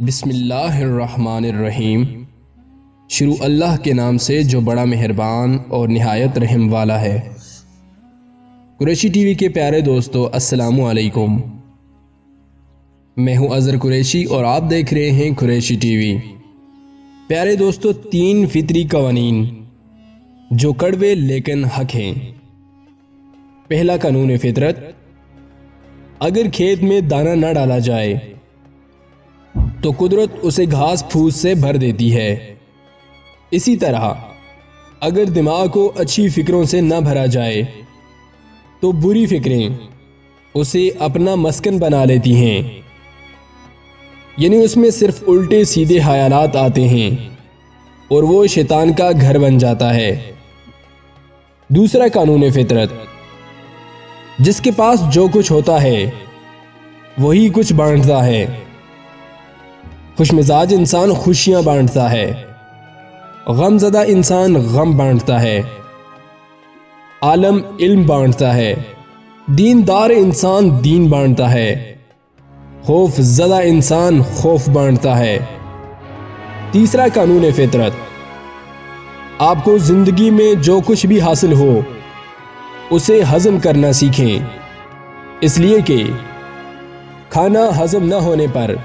بسم اللہ الرحمن الرحیم۔ شروع اللہ کے نام سے جو بڑا مہربان اور نہایت رحم والا ہے۔ قریشی ٹی وی کے پیارے دوستو، السلام علیکم۔ میں ہوں اظہر قریشی اور آپ دیکھ رہے ہیں قریشی ٹی وی۔ پیارے دوستو، 3 فطری قوانین جو کڑوے لیکن حق ہیں۔ پہلا قانون فطرت: اگر کھیت میں دانہ نہ ڈالا جائے تو قدرت اسے گھاس پھوس سے بھر دیتی ہے۔ اسی طرح اگر دماغ کو اچھی فکروں سے نہ بھرا جائے تو بری فکریں اسے اپنا مسکن بنا لیتی ہیں، یعنی اس میں صرف الٹے سیدھے خیالات آتے ہیں اور وہ شیطان کا گھر بن جاتا ہے۔ دوسرا قانون فطرت: جس کے پاس جو کچھ ہوتا ہے وہی کچھ بانٹتا ہے۔ خوش مزاج انسان خوشیاں بانٹتا ہے، غم زدہ انسان غم بانٹتا ہے، عالم علم بانٹتا ہے، دیندار انسان دین بانٹتا ہے، خوف زدہ انسان خوف بانٹتا ہے۔ تیسرا قانون فطرت: آپ کو زندگی میں جو کچھ بھی حاصل ہو اسے ہضم کرنا سیکھیں، اس لیے کہ کھانا ہضم نہ ہونے پر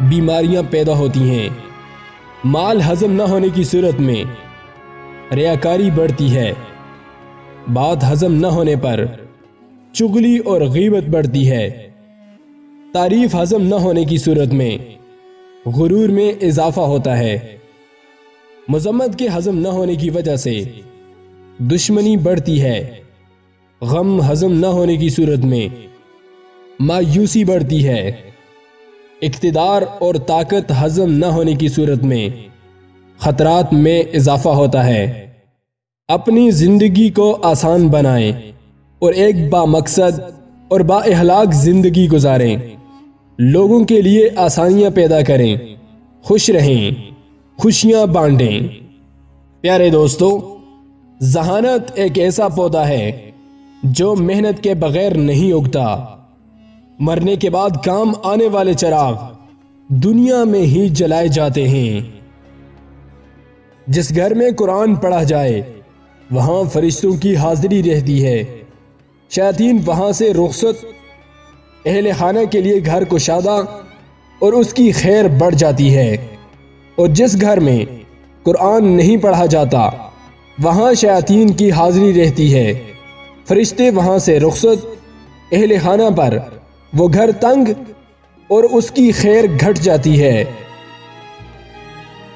بیماریاں پیدا ہوتی ہیں، مال ہضم نہ ہونے کی صورت میں ریاکاری بڑھتی ہے، بات ہضم نہ ہونے پر چغلی اور غیبت بڑھتی ہے، تعریف ہضم نہ ہونے کی صورت میں غرور میں اضافہ ہوتا ہے، مذمت کے ہضم نہ ہونے کی وجہ سے دشمنی بڑھتی ہے، غم ہضم نہ ہونے کی صورت میں مایوسی بڑھتی ہے، اقتدار اور طاقت ہضم نہ ہونے کی صورت میں خطرات میں اضافہ ہوتا ہے۔ اپنی زندگی کو آسان بنائیں اور ایک با مقصد اور با اخلاق زندگی گزاریں، لوگوں کے لیے آسانیاں پیدا کریں، خوش رہیں، خوشیاں بانٹیں۔ پیارے دوستو، ذہانت ایک ایسا پودا ہے جو محنت کے بغیر نہیں اگتا۔ مرنے کے بعد کام آنے والے چراغ دنیا میں ہی جلائے جاتے ہیں۔ جس گھر میں قرآن پڑھا جائے وہاں فرشتوں کی حاضری رہتی ہے، شیاطین وہاں سے رخصت، اہل خانہ کے لیے گھر کشادہ اور اس کی خیر بڑھ جاتی ہے۔ اور جس گھر میں قرآن نہیں پڑھا جاتا وہاں شیاطین کی حاضری رہتی ہے، فرشتے وہاں سے رخصت، اہل خانہ پر وہ گھر تنگ اور اس کی خیر گھٹ جاتی ہے۔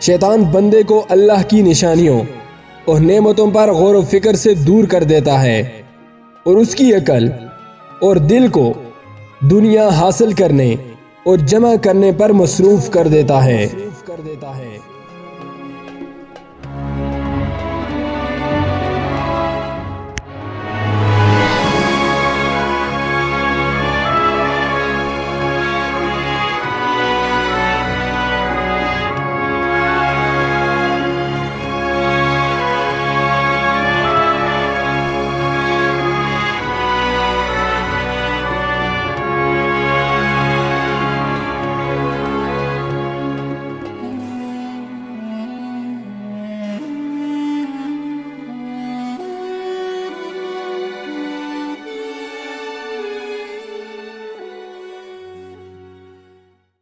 شیطان بندے کو اللہ کی نشانیوں اور نعمتوں پر غور و فکر سے دور کر دیتا ہے اور اس کی عقل اور دل کو دنیا حاصل کرنے اور جمع کرنے پر مصروف کر دیتا ہے۔